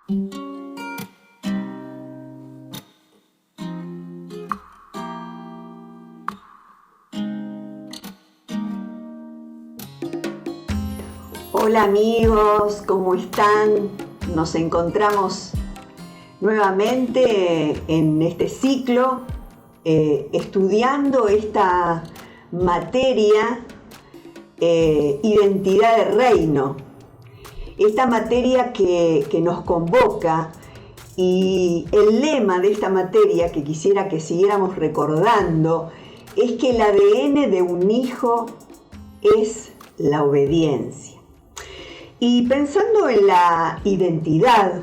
Hola amigos, ¿cómo están? Nos encontramos nuevamente en este ciclo estudiando esta materia identidad de reino. Esta materia que nos convoca, y el lema de esta materia que quisiera que siguiéramos recordando es que el ADN de un hijo es la obediencia. Y pensando en la identidad,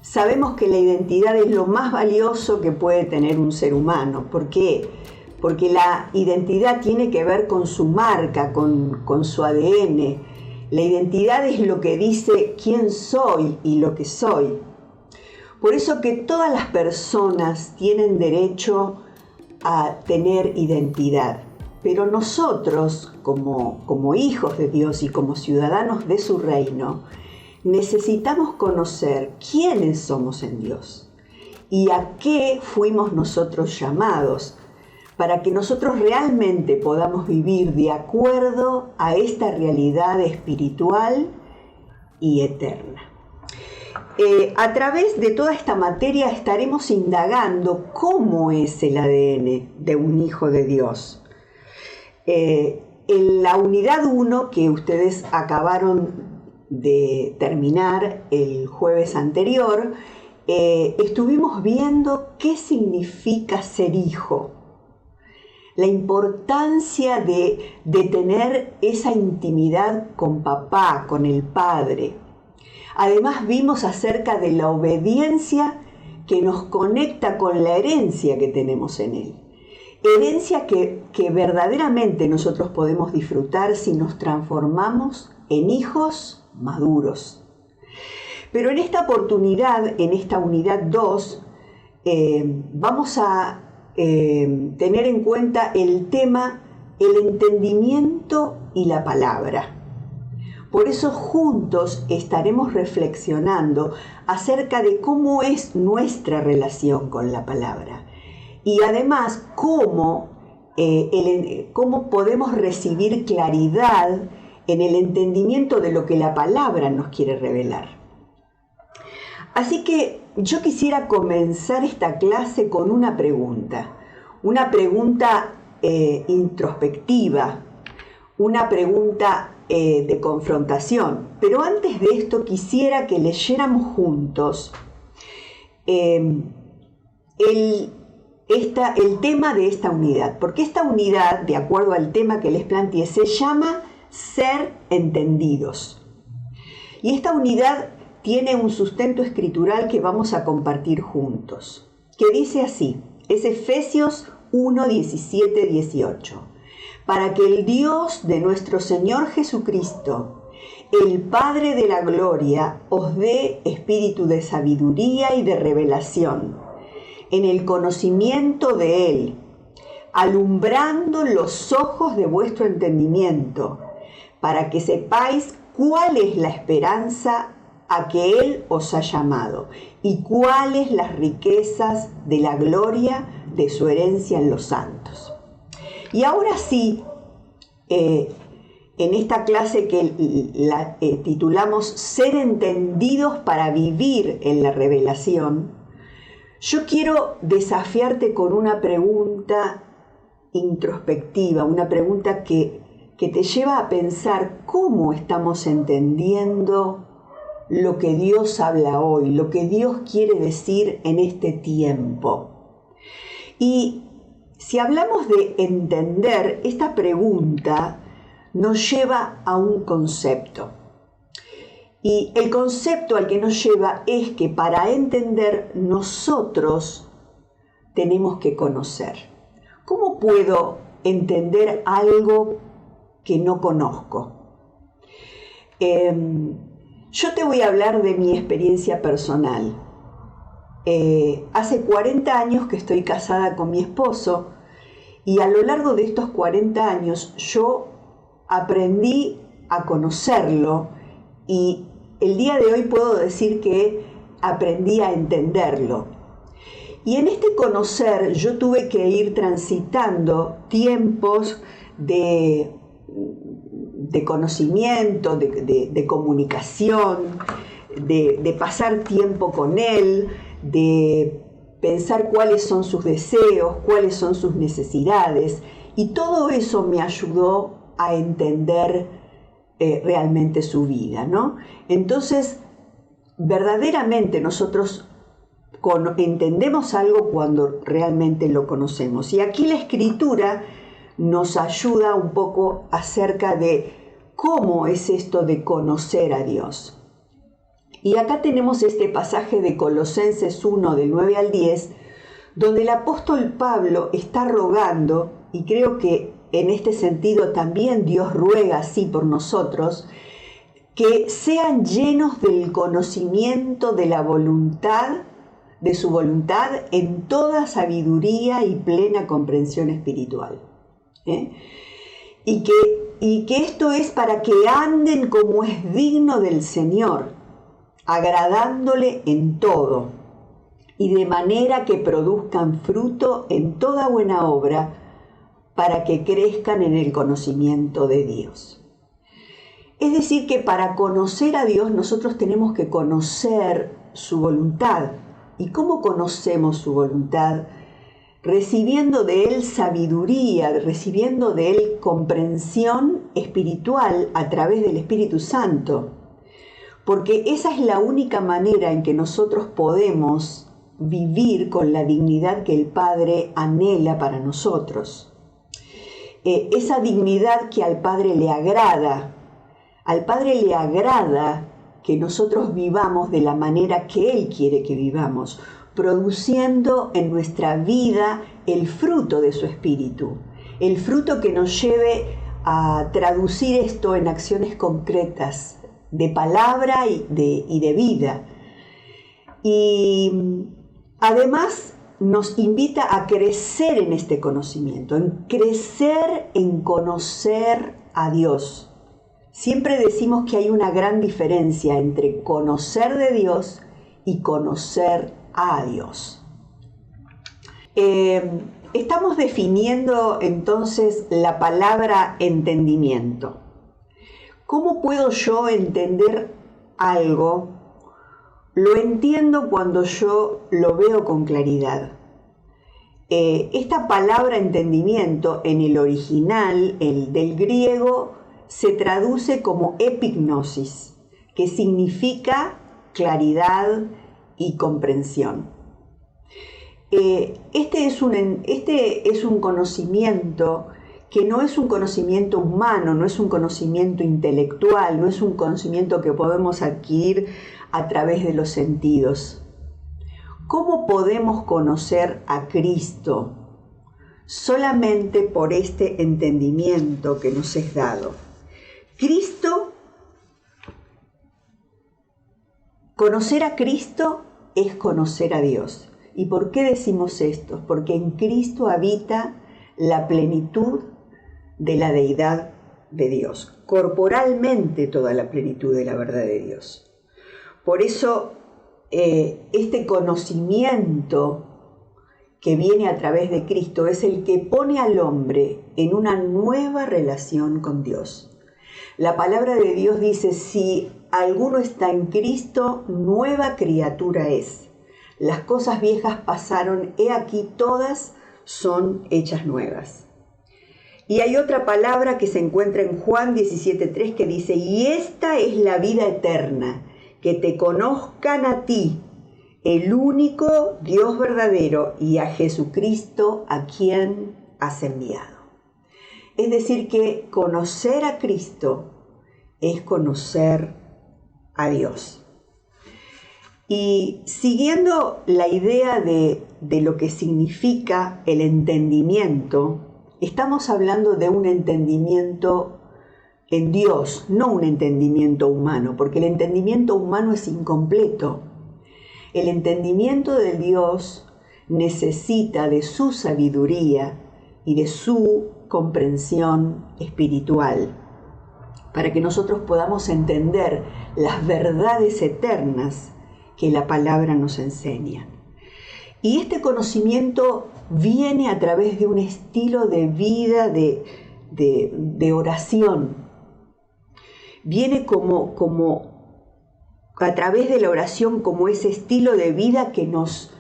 sabemos que la identidad es lo más valioso que puede tener un ser humano. ¿Por qué? Porque la identidad tiene que ver con su marca, con su ADN. La identidad es lo que dice quién soy y lo que soy. Por eso que todas las personas tienen derecho a tener identidad. Pero nosotros, como hijos de Dios y como ciudadanos de su reino, necesitamos conocer quiénes somos en Dios y a qué fuimos nosotros llamados, para que nosotros realmente podamos vivir de acuerdo a esta realidad espiritual y eterna. A través de toda esta materia estaremos indagando cómo es el ADN de un hijo de Dios. En la unidad 1 que ustedes acabaron de terminar el jueves anterior, estuvimos viendo qué significa ser hijo, la importancia de tener esa intimidad con papá, con el Padre. Además vimos acerca de la obediencia que nos conecta con la herencia que tenemos en Él. Herencia que verdaderamente nosotros podemos disfrutar si nos transformamos en hijos maduros. Pero en esta oportunidad, en esta unidad 2, vamos a tener en cuenta el tema el entendimiento y la palabra. Por eso juntos estaremos reflexionando acerca de cómo es nuestra relación con la palabra. Y además, cómo podemos recibir claridad en el entendimiento de lo que la palabra nos quiere revelar. Así que yo quisiera comenzar esta clase con una pregunta introspectiva, una pregunta de confrontación. Pero antes de esto quisiera que leyéramos juntos el tema de esta unidad, porque esta unidad, de acuerdo al tema que les planteé, se llama Ser Entendidos. Y esta unidad tiene un sustento escritural que vamos a compartir juntos, que dice así, es Efesios 1, 17, 18. Para que el Dios de nuestro Señor Jesucristo, el Padre de la gloria, os dé espíritu de sabiduría y de revelación en el conocimiento de Él, alumbrando los ojos de vuestro entendimiento, para que sepáis cuál es la esperanza a que Él os ha llamado y cuáles las riquezas de la gloria de su herencia en los santos. Y ahora sí, en esta clase que la titulamos Ser entendidos para vivir en la revelación, yo quiero desafiarte con una pregunta introspectiva, una pregunta que te lleva a pensar cómo estamos entendiendo lo que Dios habla hoy, lo que Dios quiere decir en este tiempo. Y si hablamos de entender, esta pregunta nos lleva a un concepto. Y el concepto al que nos lleva es que para entender nosotros tenemos que conocer. ¿Cómo puedo entender algo que no conozco? Yo te voy a hablar de mi experiencia personal. Hace 40 años que estoy casada con mi esposo y a lo largo de estos 40 años yo aprendí a conocerlo y el día de hoy puedo decir que aprendí a entenderlo. Y en este conocer yo tuve que ir transitando tiempos de conocimiento, de comunicación, de pasar tiempo con Él, de pensar cuáles son sus deseos, cuáles son sus necesidades. Y todo eso me ayudó a entender realmente su vida, ¿no? Entonces, verdaderamente nosotros entendemos algo cuando realmente lo conocemos. Y aquí la Escritura nos ayuda un poco acerca de cómo es esto de conocer a Dios. Y acá tenemos este pasaje de Colosenses 1, del 9 al 10, donde el apóstol Pablo está rogando, y creo que en este sentido también Dios ruega así por nosotros, que sean llenos del conocimiento de la voluntad, de su voluntad en toda sabiduría y plena comprensión espiritual. Y que esto es para que anden como es digno del Señor, agradándole en todo, y de manera que produzcan fruto en toda buena obra, para que crezcan en el conocimiento de Dios. Es decir, que para conocer a Dios nosotros tenemos que conocer su voluntad. ¿Y cómo conocemos su voluntad? Recibiendo de Él sabiduría, recibiendo de Él comprensión espiritual a través del Espíritu Santo. Porque esa es la única manera en que nosotros podemos vivir con la dignidad que el Padre anhela para nosotros. Esa dignidad que al Padre le agrada. Al Padre le agrada que nosotros vivamos de la manera que Él quiere que vivamos, produciendo en nuestra vida el fruto de su Espíritu, el fruto que nos lleve a traducir esto en acciones concretas, de palabra y de vida. Y además nos invita a crecer en este conocimiento, en crecer en conocer a Dios. Siempre decimos que hay una gran diferencia entre conocer de Dios y conocer a Dios. Estamos definiendo entonces la palabra entendimiento. ¿Cómo puedo yo entender algo? Lo entiendo cuando yo lo veo con claridad. Esta palabra entendimiento en el original, el del griego, se traduce como epignosis, que significa claridad y comprensión. Este es un conocimiento que no es un conocimiento humano, no es un conocimiento intelectual, no es un conocimiento que podemos adquirir a través de los sentidos. ¿Cómo podemos conocer a Cristo? Solamente por este entendimiento que nos es dado. Conocer a Cristo es conocer a Dios. ¿Y por qué decimos esto? Porque en Cristo habita la plenitud de la deidad de Dios, corporalmente toda la plenitud de la verdad de Dios. Por eso, este conocimiento que viene a través de Cristo es el que pone al hombre en una nueva relación con Dios. La palabra de Dios dice, si alguno está en Cristo, nueva criatura es. Las cosas viejas pasaron, he aquí todas son hechas nuevas. Y hay otra palabra que se encuentra en Juan 17:3 que dice, y esta es la vida eterna, que te conozcan a ti, el único Dios verdadero, y a Jesucristo a quien has enviado. Es decir, que conocer a Cristo es conocer a Dios. Y siguiendo la idea de lo que significa el entendimiento, estamos hablando de un entendimiento en Dios, no un entendimiento humano, porque el entendimiento humano es incompleto. El entendimiento de Dios necesita de su sabiduría y de su comprensión espiritual. para que nosotros podamos entender las verdades eternas que la palabra nos enseña. Y este conocimiento viene a través de un estilo de vida, de oración. Viene como a través de la oración, como ese estilo de vida que nos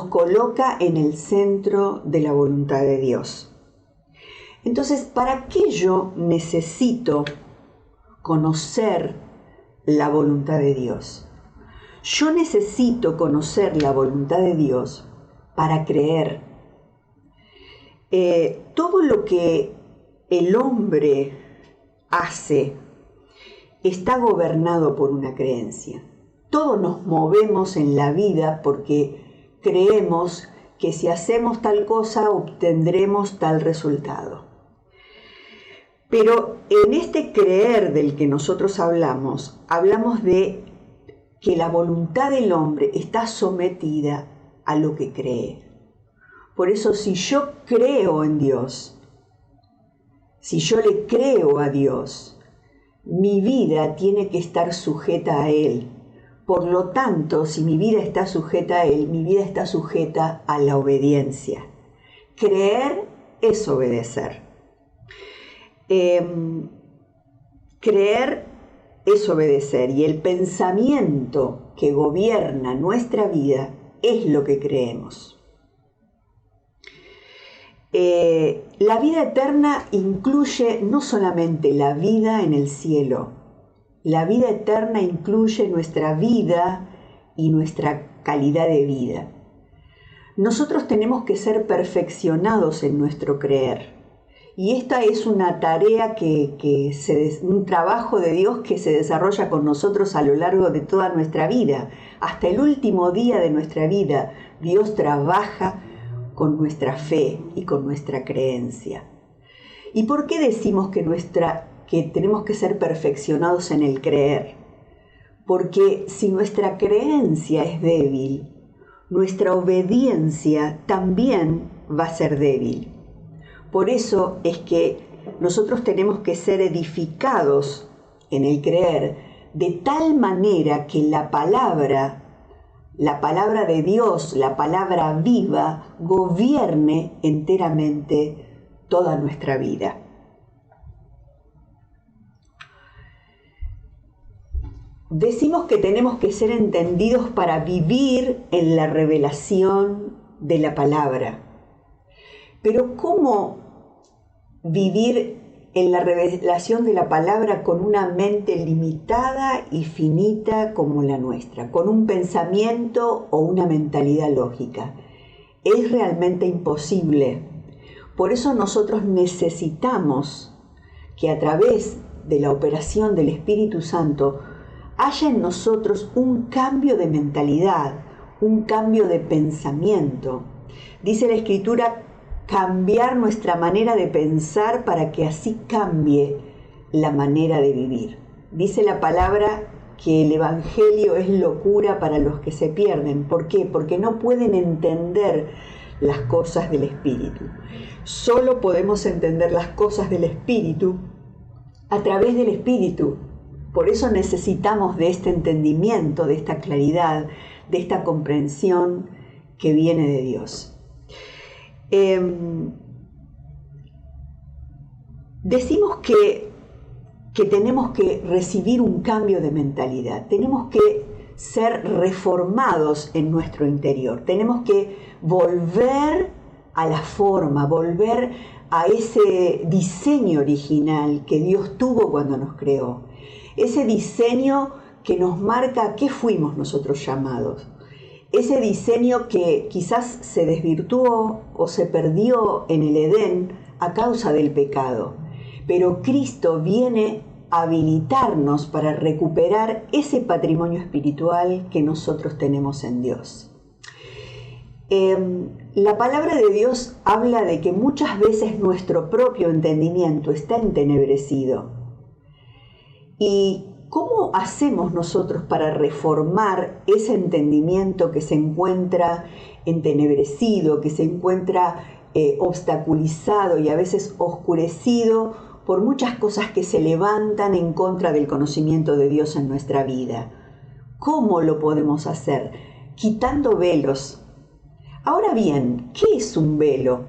coloca en el centro de la voluntad de Dios. Entonces, ¿para qué yo necesito conocer la voluntad de Dios? Yo necesito conocer la voluntad de Dios para creer. Todo lo que el hombre hace está gobernado por una creencia. Todos nos movemos en la vida porque creemos que si hacemos tal cosa obtendremos tal resultado. Pero en este creer del que nosotros hablamos de que la voluntad del hombre está sometida a lo que cree. Por eso, si yo creo en Dios, si yo le creo a Dios, mi vida tiene que estar sujeta a Él. Por lo tanto, si mi vida está sujeta a Él, mi vida está sujeta a la obediencia. Creer es obedecer. Creer es obedecer, y el pensamiento que gobierna nuestra vida es lo que creemos. La vida eterna incluye no solamente la vida en el cielo, la vida eterna incluye nuestra vida y nuestra calidad de vida. Nosotros tenemos que ser perfeccionados en nuestro creer. Y esta es una tarea un trabajo de Dios que se desarrolla con nosotros a lo largo de toda nuestra vida. Hasta el último día de nuestra vida, Dios trabaja con nuestra fe y con nuestra creencia. ¿Y por qué decimos que tenemos que ser perfeccionados en el creer? Porque si nuestra creencia es débil, nuestra obediencia también va a ser débil. Por eso es que nosotros tenemos que ser edificados en el creer de tal manera que la palabra de Dios, la palabra viva, gobierne enteramente toda nuestra vida. Decimos que tenemos que ser entendidos para vivir en la revelación de la palabra. Pero ¿cómo vivir en la revelación de la palabra con una mente limitada y finita como la nuestra, con un pensamiento o una mentalidad lógica? Es realmente imposible. Por eso nosotros necesitamos que a través de la operación del Espíritu Santo haya en nosotros un cambio de mentalidad, un cambio de pensamiento. Dice la Escritura, cambiar nuestra manera de pensar para que así cambie la manera de vivir. Dice la palabra que el Evangelio es locura para los que se pierden. ¿Por qué? Porque no pueden entender las cosas del Espíritu. Solo podemos entender las cosas del Espíritu a través del Espíritu. Por eso necesitamos de este entendimiento, de esta claridad, de esta comprensión que viene de Dios. Decimos que tenemos que recibir un cambio de mentalidad, tenemos que ser reformados en nuestro interior, tenemos que volver a la forma, volver a ese diseño original que Dios tuvo cuando nos creó, ese diseño que nos marca a qué fuimos nosotros llamados. Ese diseño que quizás se desvirtuó o se perdió en el Edén a causa del pecado. Pero Cristo viene a habilitarnos para recuperar ese patrimonio espiritual que nosotros tenemos en Dios. La palabra de Dios habla de que muchas veces nuestro propio entendimiento está entenebrecido. ¿Y cómo hacemos nosotros para reformar ese entendimiento que se encuentra entenebrecido, que se encuentra obstaculizado y a veces oscurecido por muchas cosas que se levantan en contra del conocimiento de Dios en nuestra vida. ¿Cómo lo podemos hacer? Quitando velos. Ahora bien, ¿qué es un velo?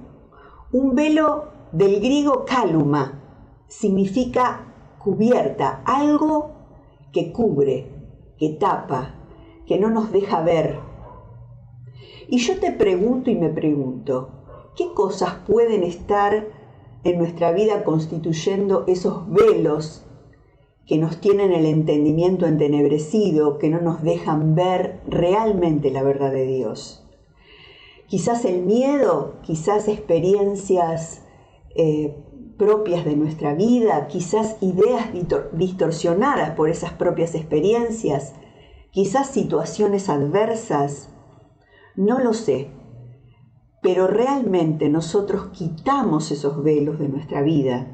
Un velo del griego kaluma significa cubierta, algo que cubre, que tapa, que no nos deja ver. Y yo te pregunto y me pregunto, ¿qué cosas pueden estar en nuestra vida constituyendo esos velos que nos tienen el entendimiento entenebrecido, que no nos dejan ver realmente la verdad de Dios? Quizás el miedo, quizás experiencias propias de nuestra vida, quizás ideas distorsionadas por esas propias experiencias, quizás situaciones adversas, no lo sé, pero realmente nosotros quitamos esos velos de nuestra vida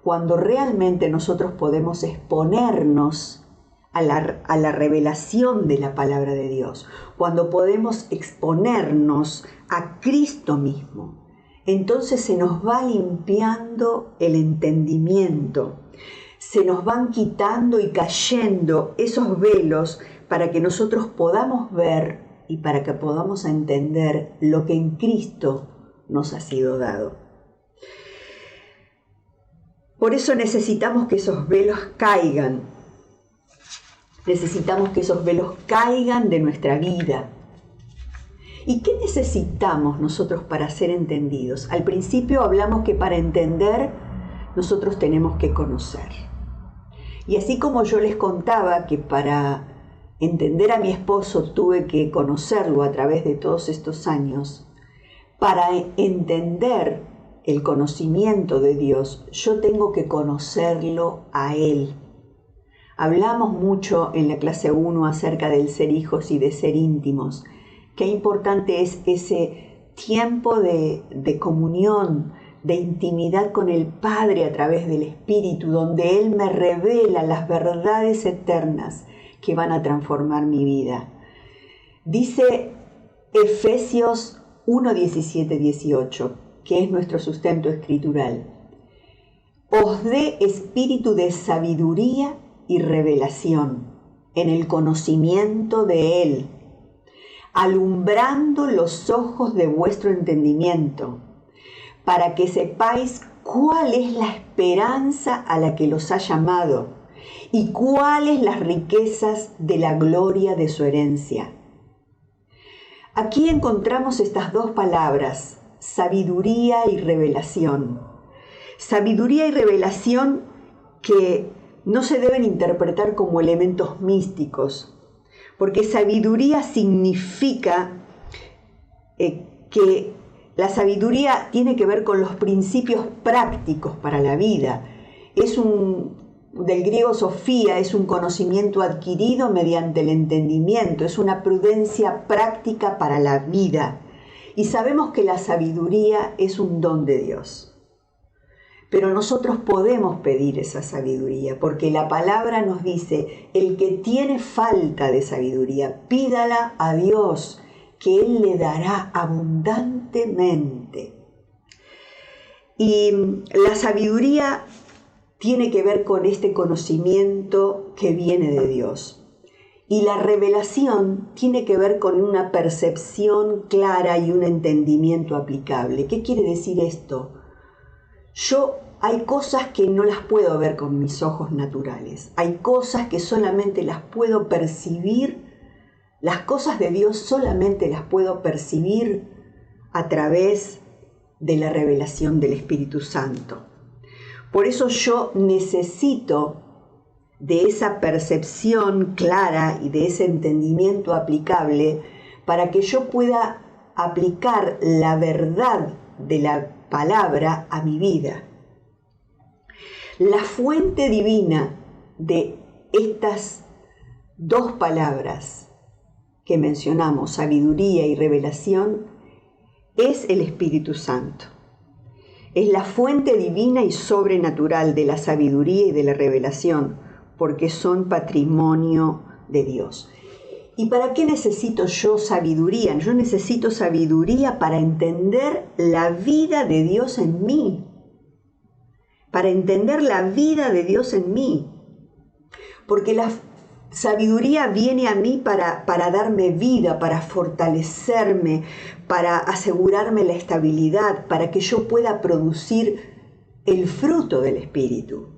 cuando realmente nosotros podemos exponernos a la revelación de la palabra de Dios, cuando podemos exponernos a Cristo mismo. Entonces se nos va limpiando el entendimiento, se nos van quitando y cayendo esos velos para que nosotros podamos ver y para que podamos entender lo que en Cristo nos ha sido dado. Por eso necesitamos que esos velos caigan. Necesitamos que esos velos caigan de nuestra vida. ¿Y qué necesitamos nosotros para ser entendidos? Al principio hablamos que para entender nosotros tenemos que conocer. Y así como yo les contaba que para entender a mi esposo tuve que conocerlo a través de todos estos años, para entender el conocimiento de Dios, yo tengo que conocerlo a Él. Hablamos mucho en la clase 1 acerca del ser hijos y de ser íntimos. Qué importante es ese tiempo de comunión, de intimidad con el Padre a través del Espíritu, donde Él me revela las verdades eternas que van a transformar mi vida. Dice Efesios 1, 17, 18, que es nuestro sustento escritural. Os dé espíritu de sabiduría y revelación en el conocimiento de Él, alumbrando los ojos de vuestro entendimiento, para que sepáis cuál es la esperanza a la que los ha llamado y cuáles las riquezas de la gloria de su herencia. Aquí encontramos estas dos palabras, sabiduría y revelación. Sabiduría y revelación que no se deben interpretar como elementos místicos, porque sabiduría significa que la sabiduría tiene que ver con los principios prácticos para la vida. Del griego sofía, es un conocimiento adquirido mediante el entendimiento, es una prudencia práctica para la vida. Y sabemos que la sabiduría es un don de Dios. Pero nosotros podemos pedir esa sabiduría, porque la palabra nos dice, el que tiene falta de sabiduría, pídala a Dios, que Él le dará abundantemente. Y la sabiduría tiene que ver con este conocimiento que viene de Dios. Y la revelación tiene que ver con una percepción clara y un entendimiento aplicable. ¿Qué quiere decir esto? Hay cosas que no las puedo ver con mis ojos naturales. Hay cosas que solamente las puedo percibir. Las cosas de Dios solamente las puedo percibir a través de la revelación del Espíritu Santo. Por eso yo necesito de esa percepción clara y de ese entendimiento aplicable para que yo pueda aplicar la verdad de la palabra a mi vida. La fuente divina de estas dos palabras que mencionamos, sabiduría y revelación, es el Espíritu Santo. Es la fuente divina y sobrenatural de la sabiduría y de la revelación, porque son patrimonio de Dios. ¿Y para qué necesito yo sabiduría? Yo necesito sabiduría para entender la vida de Dios en mí. para entender la vida de Dios en mí. Porque la sabiduría viene a mí para darme vida, para fortalecerme, para asegurarme la estabilidad, para que yo pueda producir el fruto del Espíritu.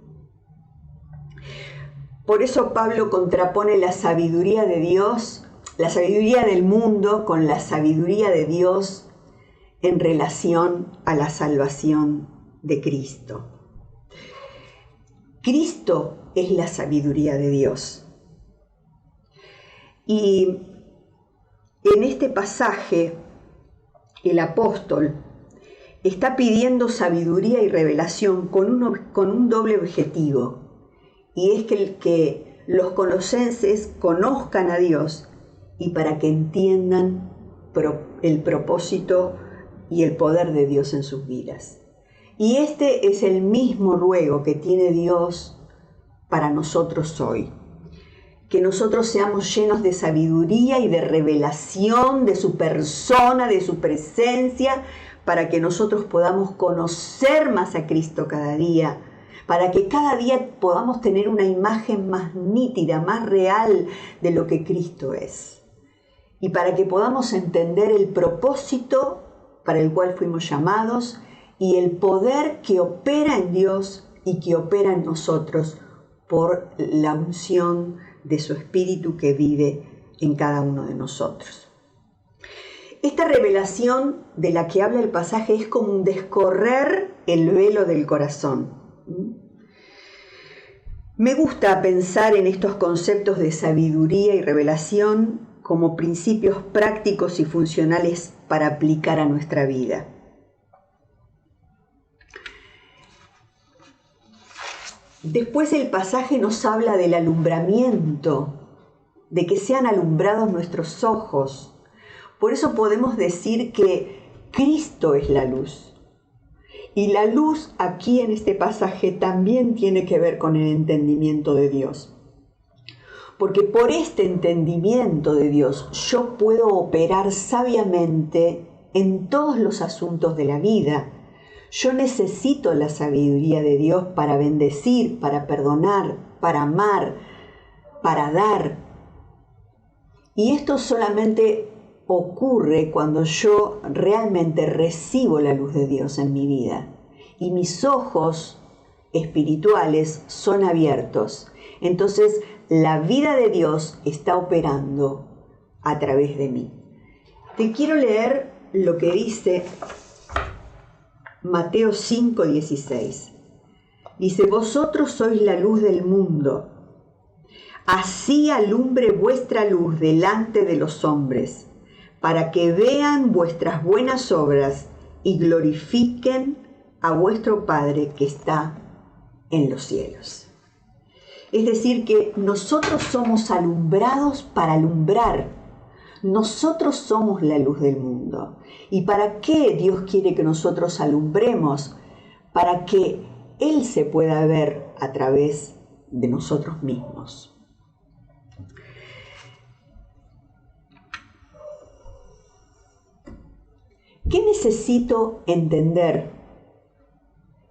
Por eso Pablo contrapone la sabiduría de Dios, la sabiduría del mundo con la sabiduría de Dios en relación a la salvación de Cristo. Cristo es la sabiduría de Dios. Y en este pasaje, el apóstol está pidiendo sabiduría y revelación con un doble objetivo, y es que los colosenses conozcan a Dios y para que entiendan el propósito y el poder de Dios en sus vidas. Y este es el mismo ruego que tiene Dios para nosotros hoy. Que nosotros seamos llenos de sabiduría y de revelación de su persona, de su presencia, para que nosotros podamos conocer más a Cristo cada día, para que cada día podamos tener una imagen más nítida, más real de lo que Cristo es. Y para que podamos entender el propósito para el cual fuimos llamados y el poder que opera en Dios y que opera en nosotros por la unción de su Espíritu que vive en cada uno de nosotros. Esta revelación de la que habla el pasaje es como un descorrer el velo del corazón. Me gusta pensar en estos conceptos de sabiduría y revelación como principios prácticos y funcionales para aplicar a nuestra vida. Después el pasaje nos habla del alumbramiento, de que sean alumbrados nuestros ojos. Por eso podemos decir que Cristo es la luz. Y la luz aquí en este pasaje también tiene que ver con el entendimiento de Dios. Porque por este entendimiento de Dios yo puedo operar sabiamente en todos los asuntos de la vida. Yo necesito la sabiduría de Dios para bendecir, para perdonar, para amar, para dar. Y esto solamente ocurre cuando yo realmente recibo la luz de Dios en mi vida y mis ojos espirituales son abiertos. Entonces la vida de Dios está operando a través de mí. Te quiero leer lo que dice Mateo 5:16. Dice: vosotros sois la luz del mundo. Así alumbre vuestra luz delante de los hombres, para que vean vuestras buenas obras y glorifiquen a vuestro Padre que está en los cielos. Es decir, que nosotros somos alumbrados para alumbrar. Nosotros somos la luz del mundo. ¿Y para qué Dios quiere que nosotros alumbremos? Para que Él se pueda ver a través de nosotros mismos. ¿Qué necesito entender?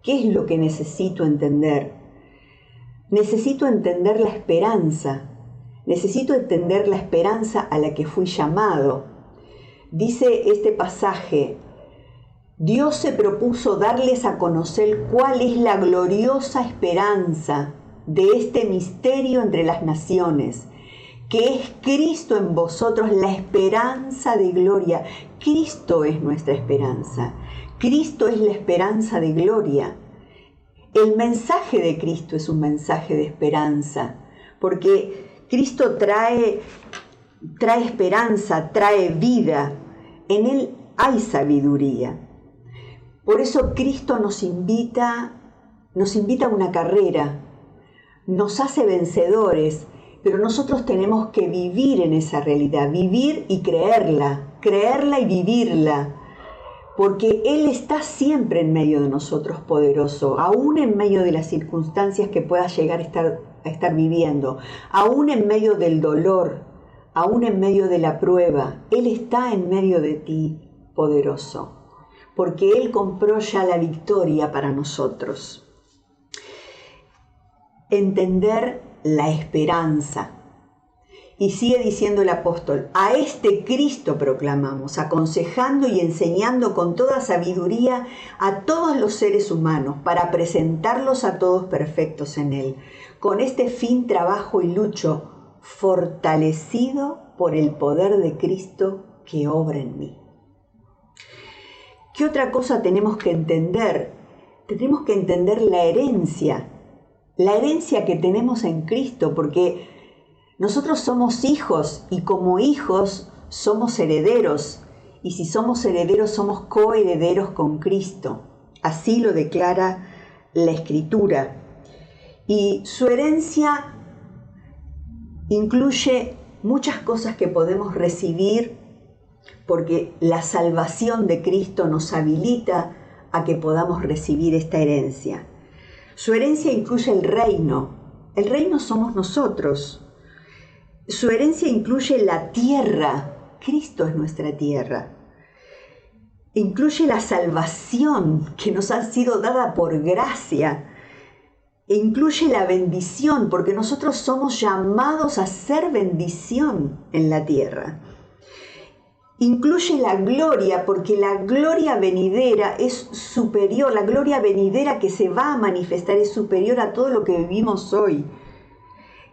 ¿Qué es lo que necesito entender? Necesito entender la esperanza. Necesito entender la esperanza a la que fui llamado. Dice este pasaje: Dios se propuso darles a conocer cuál es la gloriosa esperanza de este misterio entre las naciones, que es Cristo en vosotros, la esperanza de gloria. Cristo es nuestra esperanza. Cristo es la esperanza de gloria. El mensaje de Cristo es un mensaje de esperanza, porque Cristo trae esperanza, trae vida. En Él hay sabiduría. Por eso Cristo nos invita a una carrera, nos hace vencedores, pero nosotros tenemos que vivir en esa realidad, vivir y creerla y vivirla, porque Él está siempre en medio de nosotros poderoso, aún en medio de las circunstancias que puedas llegar a estar viviendo, aún en medio del dolor, aún en medio de la prueba. Él está en medio de ti poderoso, porque Él compró ya la victoria para nosotros. entender la esperanza. Y sigue diciendo el apóstol, a este Cristo proclamamos, aconsejando y enseñando con toda sabiduría a todos los seres humanos, para presentarlos a todos perfectos en Él. Con este fin trabajo y lucho, fortalecido por el poder de Cristo que obra en mí. ¿Qué otra cosa tenemos que entender? Tenemos que entender la herencia que tenemos en Cristo, porque nosotros somos hijos y como hijos somos herederos, y si somos herederos somos coherederos con Cristo. Así lo declara la Escritura. Y su herencia incluye muchas cosas que podemos recibir porque la salvación de Cristo nos habilita a que podamos recibir esta herencia. Su herencia incluye el reino. El reino somos nosotros. Su herencia incluye la tierra. Cristo es nuestra tierra. Incluye la salvación que nos ha sido dada por gracia. E incluye la bendición, porque nosotros somos llamados a ser bendición en la tierra. Incluye la gloria, porque la gloria venidera es superior, la gloria venidera que se va a manifestar es superior a todo lo que vivimos hoy.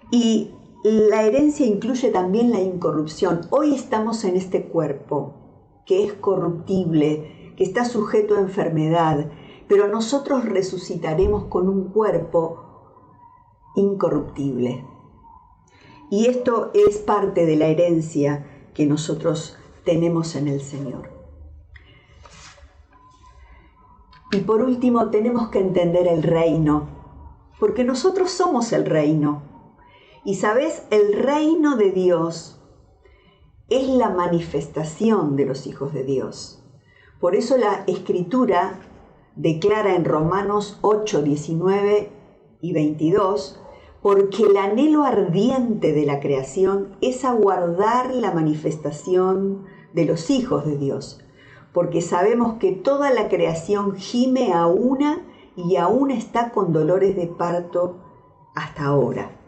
Y la herencia incluye también la incorrupción. Hoy estamos en este cuerpo que es corruptible, que está sujeto a enfermedad, pero nosotros resucitaremos con un cuerpo incorruptible. Y esto es parte de la herencia que nosotros tenemos en el Señor. Y por último, tenemos que entender el reino, porque nosotros somos el reino. Y sabes, el reino de Dios es la manifestación de los hijos de Dios. Por eso la Escritura declara en Romanos 8, 19 y 22, porque el anhelo ardiente de la creación es aguardar la manifestación de los hijos de Dios, porque sabemos que toda la creación gime a una y aún está con dolores de parto hasta ahora.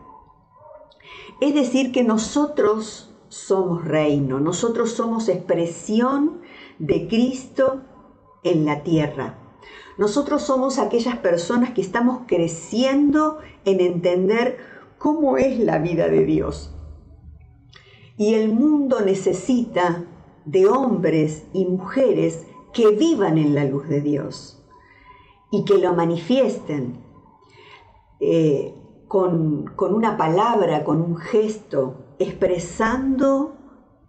Es decir, que nosotros somos reino, nosotros somos expresión de Cristo en la tierra. Nosotros somos aquellas personas que estamos creciendo en entender cómo es la vida de Dios. Y el mundo necesita de hombres y mujeres que vivan en la luz de Dios y que lo manifiesten con una palabra, con un gesto, expresando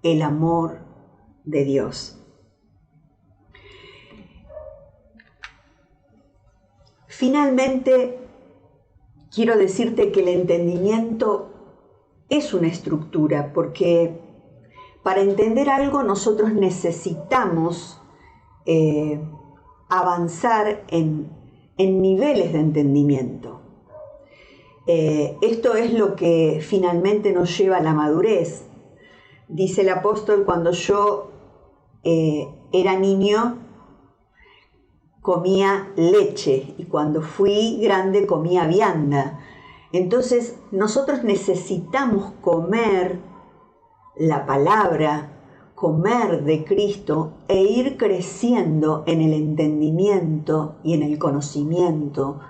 el amor de Dios. Finalmente, quiero decirte que el entendimiento es una estructura, porque para entender algo nosotros necesitamos avanzar en niveles de entendimiento. Esto es lo que finalmente nos lleva a la madurez. Dice el apóstol, cuando yo era niño, comía leche, y cuando fui grande comía vianda. Entonces nosotros necesitamos comer la palabra, comer de Cristo e ir creciendo en el entendimiento y en el conocimiento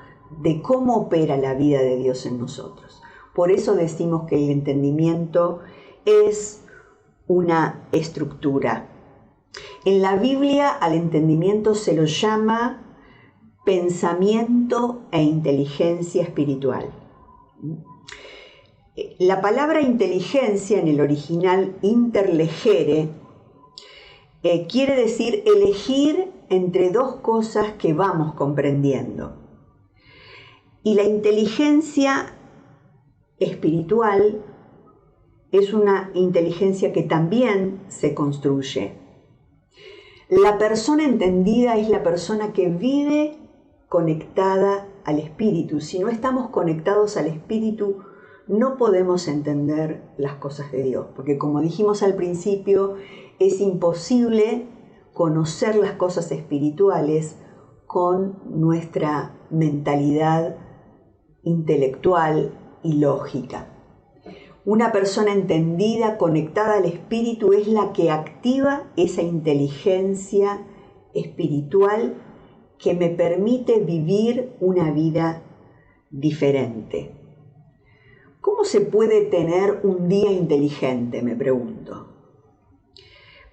de cómo opera la vida de Dios en nosotros. Por eso decimos que el entendimiento es una estructura. En la Biblia al entendimiento se lo llama pensamiento e inteligencia espiritual. La palabra inteligencia en el original interlegere quiere decir elegir entre dos cosas que vamos comprendiendo. Y la inteligencia espiritual es una inteligencia que también se construye. La persona entendida es la persona que vive conectada al Espíritu. Si no estamos conectados al Espíritu, no podemos entender las cosas de Dios, porque como dijimos al principio, es imposible conocer las cosas espirituales con nuestra mentalidad intelectual y lógica. Una persona entendida, conectada al espíritu, es la que activa esa inteligencia espiritual que me permite vivir una vida diferente. ¿Cómo se puede tener un día inteligente?, me pregunto.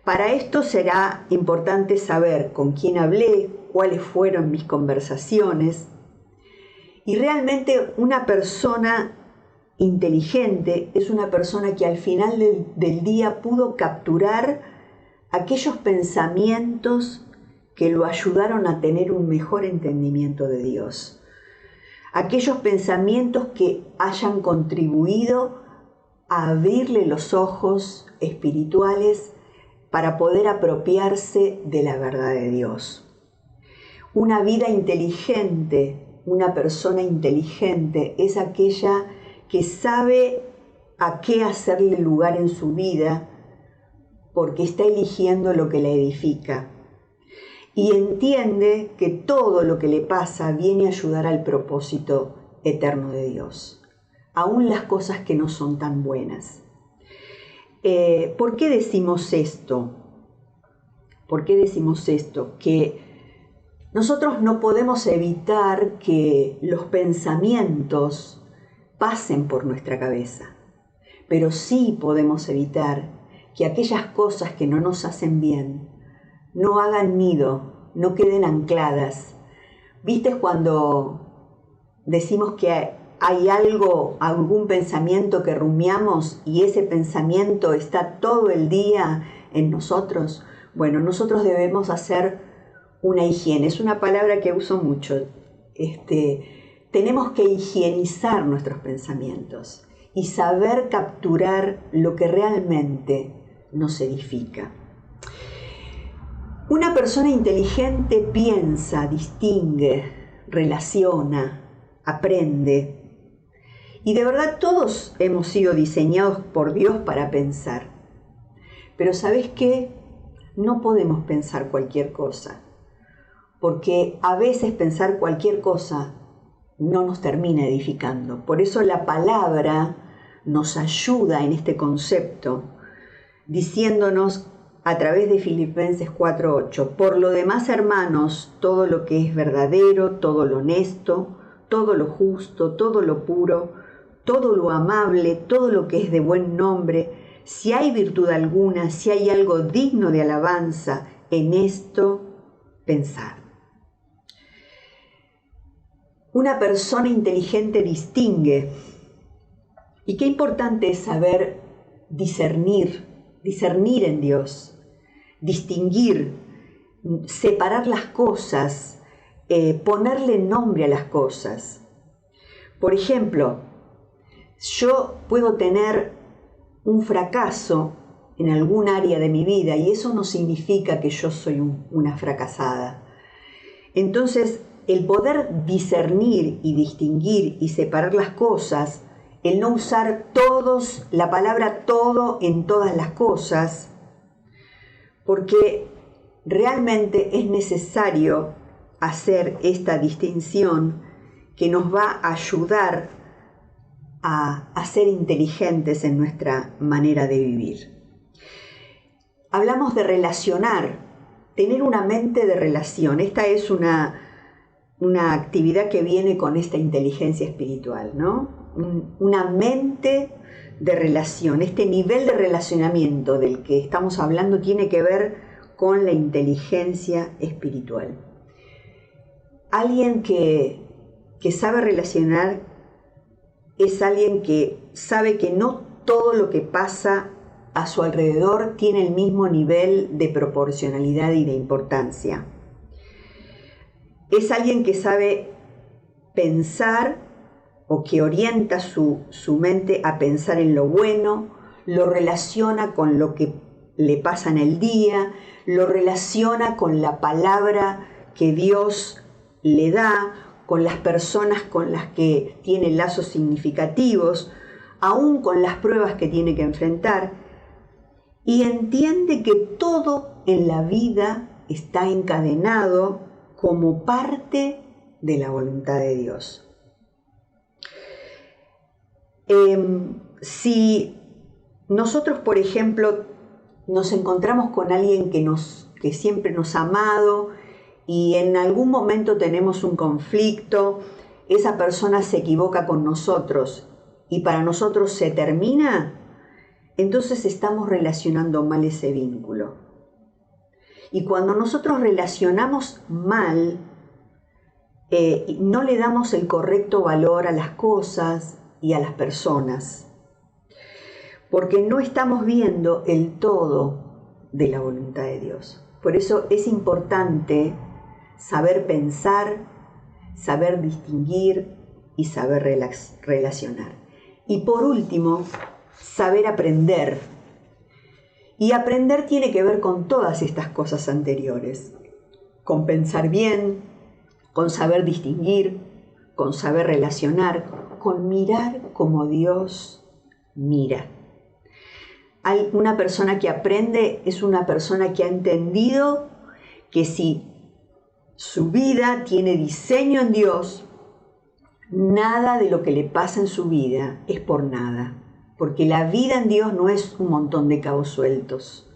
Para esto será importante saber con quién hablé, cuáles fueron mis conversaciones. Y realmente una persona inteligente es una persona que al final del día pudo capturar aquellos pensamientos que lo ayudaron a tener un mejor entendimiento de Dios. Aquellos pensamientos que hayan contribuido a abrirle los ojos espirituales para poder apropiarse de la verdad de Dios. Una vida inteligente, una persona inteligente es aquella que sabe a qué hacerle lugar en su vida porque está eligiendo lo que la edifica y entiende que todo lo que le pasa viene a ayudar al propósito eterno de Dios, aún las cosas que no son tan buenas. ¿Por qué decimos esto? ¿Por qué decimos esto? Que nosotros no podemos evitar que los pensamientos pasen por nuestra cabeza, pero sí podemos evitar que aquellas cosas que no nos hacen bien no hagan nido, no queden ancladas. ¿Viste cuando decimos que hay algún pensamiento que rumiamos y ese pensamiento está todo el día en nosotros? Bueno, nosotros debemos hacer una higiene, es una palabra que uso mucho. Tenemos que higienizar nuestros pensamientos y saber capturar lo que realmente nos edifica. Una persona inteligente piensa, distingue, relaciona, aprende. Y de verdad todos hemos sido diseñados por Dios para pensar. Pero ¿sabes qué? No podemos pensar cualquier cosa, porque a veces pensar cualquier cosa no nos termina edificando. Por eso la palabra nos ayuda en este concepto, diciéndonos a través de Filipenses 4:8, por lo demás, hermanos, todo lo que es verdadero, todo lo honesto, todo lo justo, todo lo puro, todo lo amable, todo lo que es de buen nombre, si hay virtud alguna, si hay algo digno de alabanza, en esto pensad. Una persona inteligente distingue. Y qué importante es saber discernir en Dios, distinguir, separar las cosas, ponerle nombre a las cosas. Por ejemplo, yo puedo tener un fracaso en algún área de mi vida y eso no significa que yo soy una fracasada. Entonces, el poder discernir y distinguir y separar las cosas, el no usar la palabra todo en todas las cosas, porque realmente es necesario hacer esta distinción que nos va a ayudar a ser inteligentes en nuestra manera de vivir. Hablamos de relacionar, tener una mente de relación. Esta es una actividad que viene con esta inteligencia espiritual, ¿no? Una mente de relación. Este nivel de relacionamiento del que estamos hablando tiene que ver con la inteligencia espiritual. Alguien que sabe relacionar es alguien que sabe que no todo lo que pasa a su alrededor tiene el mismo nivel de proporcionalidad y de importancia. Es alguien que sabe pensar o que orienta su mente a pensar en lo bueno, lo relaciona con lo que le pasa en el día, lo relaciona con la palabra que Dios le da, con las personas con las que tiene lazos significativos, aún con las pruebas que tiene que enfrentar, y entiende que todo en la vida está encadenado como parte de la voluntad de Dios. Si nosotros, por ejemplo, nos encontramos con alguien que siempre nos ha amado y en algún momento tenemos un conflicto, esa persona se equivoca con nosotros y para nosotros se termina, entonces estamos relacionando mal ese vínculo. Y cuando nosotros relacionamos mal, no le damos el correcto valor a las cosas y a las personas, porque no estamos viendo el todo de la voluntad de Dios. Por eso es importante saber pensar, saber distinguir y saber relacionar. Y por último, saber aprender. Y aprender tiene que ver con todas estas cosas anteriores, con pensar bien, con saber distinguir, con saber relacionar, con mirar como Dios mira. Hay una persona que aprende, es una persona que ha entendido que si su vida tiene diseño en Dios, nada de lo que le pasa en su vida es por nada, porque la vida en Dios no es un montón de cabos sueltos.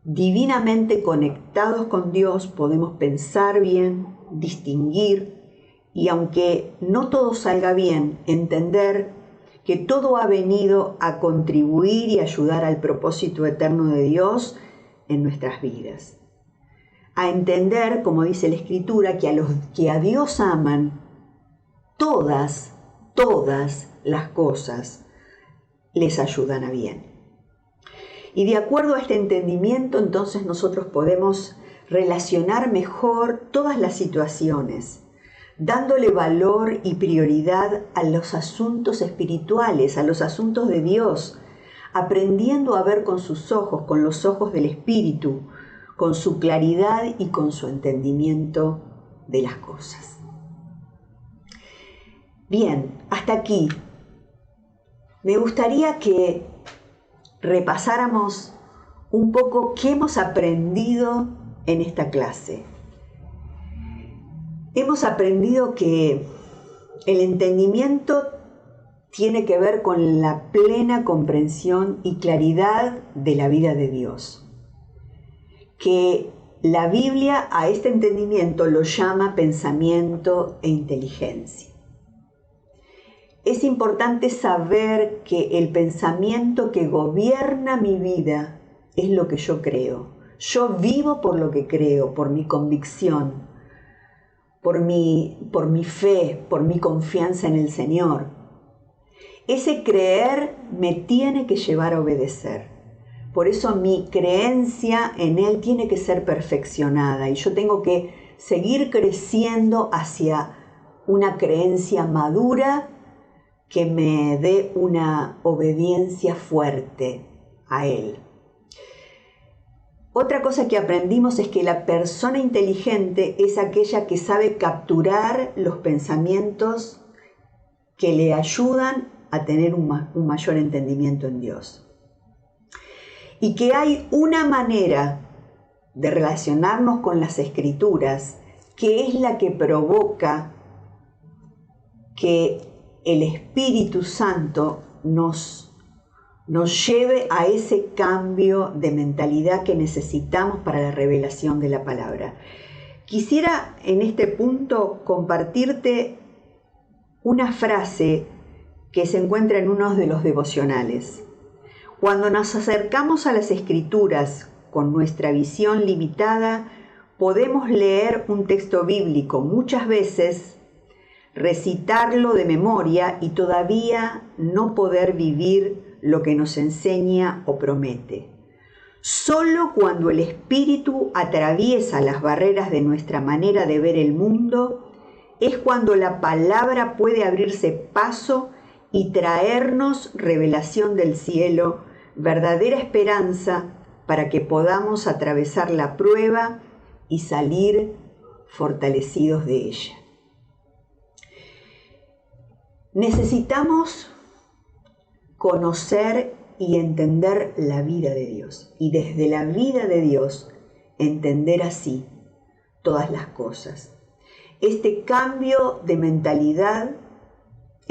Divinamente conectados con Dios podemos pensar bien, distinguir y aunque no todo salga bien, entender que todo ha venido a contribuir y ayudar al propósito eterno de Dios en nuestras vidas. A entender, como dice la Escritura, que a los que a Dios aman, todas las cosas les ayudan a bien. Y de acuerdo a este entendimiento, entonces nosotros podemos relacionar mejor todas las situaciones, dándole valor y prioridad a los asuntos espirituales, a los asuntos de Dios, aprendiendo a ver con sus ojos, con los ojos del Espíritu, con su claridad y con su entendimiento de las cosas. Bien, hasta aquí. Me gustaría que repasáramos un poco qué hemos aprendido en esta clase. Hemos aprendido que el entendimiento tiene que ver con la plena comprensión y claridad de la vida de Dios. Que la Biblia a este entendimiento lo llama pensamiento e inteligencia. Es importante saber que el pensamiento que gobierna mi vida es lo que yo creo. Yo vivo por lo que creo, por mi convicción, por mi fe, por mi confianza en el Señor. Ese creer me tiene que llevar a obedecer. Por eso mi creencia en Él tiene que ser perfeccionada y yo tengo que seguir creciendo hacia una creencia madura que me dé una obediencia fuerte a Él. Otra cosa que aprendimos es que la persona inteligente es aquella que sabe capturar los pensamientos que le ayudan a tener un mayor entendimiento en Dios. Y que hay una manera de relacionarnos con las Escrituras que es la que provoca que el Espíritu Santo nos lleve a ese cambio de mentalidad que necesitamos para la revelación de la palabra. Quisiera en este punto compartirte una frase que se encuentra en uno de los devocionales. Cuando nos acercamos a las Escrituras con nuestra visión limitada, podemos leer un texto bíblico muchas veces, recitarlo de memoria y todavía no poder vivir lo que nos enseña o promete. Solo cuando el Espíritu atraviesa las barreras de nuestra manera de ver el mundo es cuando la palabra puede abrirse paso y traernos revelación del cielo, verdadera esperanza para que podamos atravesar la prueba y salir fortalecidos de ella. Necesitamos conocer y entender la vida de Dios y desde la vida de Dios entender así todas las cosas. Este cambio de mentalidad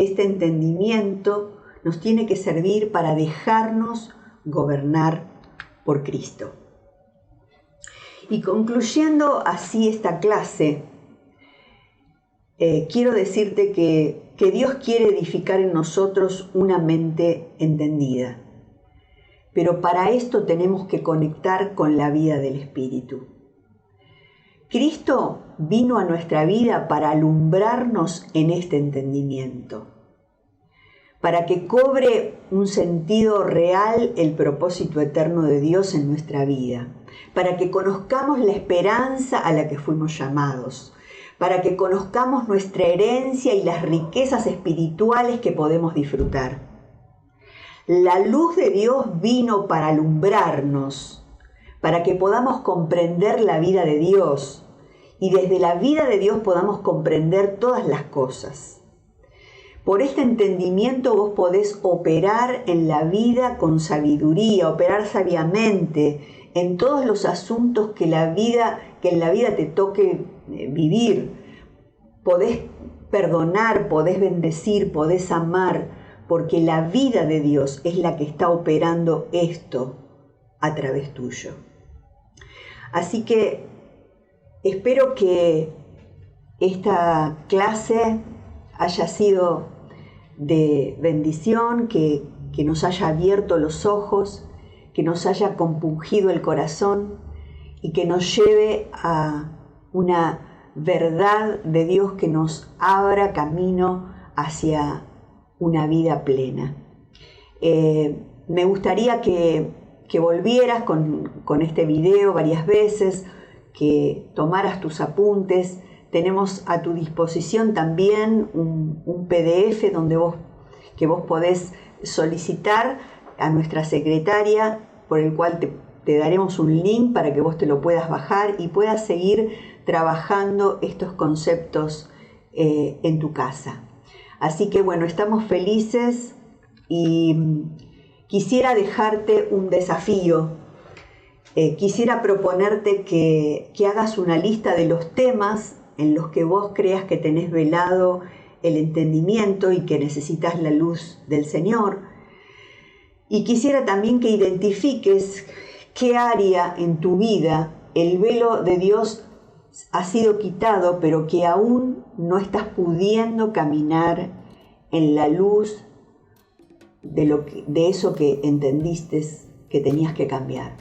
este entendimiento nos tiene que servir para dejarnos gobernar por Cristo. Y concluyendo así esta clase, quiero decirte que Dios quiere edificar en nosotros una mente entendida. Pero para esto tenemos que conectar con la vida del Espíritu. Cristo vino a nuestra vida para alumbrarnos en este entendimiento, para que cobre un sentido real el propósito eterno de Dios en nuestra vida, para que conozcamos la esperanza a la que fuimos llamados, para que conozcamos nuestra herencia y las riquezas espirituales que podemos disfrutar. La luz de Dios vino para alumbrarnos, para que podamos comprender la vida de Dios y desde la vida de Dios podamos comprender todas las cosas. Por este entendimiento vos podés operar en la vida con sabiduría, operar sabiamente en todos los asuntos que en la vida te toque vivir. Podés perdonar, podés bendecir, podés amar, porque la vida de Dios es la que está operando esto a través tuyo. Así que espero que esta clase haya sido de bendición, que nos haya abierto los ojos, que nos haya compungido el corazón y que nos lleve a una verdad de Dios que nos abra camino hacia una vida plena. Me gustaría que volvieras con este video varias veces, que tomaras tus apuntes. Tenemos a tu disposición también un PDF que vos podés solicitar a nuestra secretaria, por el cual te daremos un link para que vos te lo puedas bajar y puedas seguir trabajando estos conceptos en tu casa. Así que bueno, estamos felices y quisiera dejarte un desafío. Quisiera proponerte que hagas una lista de los temas en los que vos creas que tenés velado el entendimiento y que necesitas la luz del Señor. Y quisiera también que identifiques qué área en tu vida el velo de Dios ha sido quitado, pero que aún no estás pudiendo caminar en la luz de eso que entendiste que tenías que cambiar.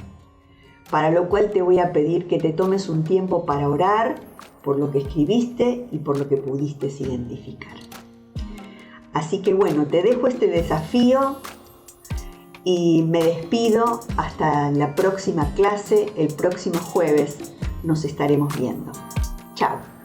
Para lo cual te voy a pedir que te tomes un tiempo para orar por lo que escribiste y por lo que pudiste identificar. Así que bueno, te dejo este desafío y me despido hasta la próxima clase. El próximo jueves nos estaremos viendo. Chao.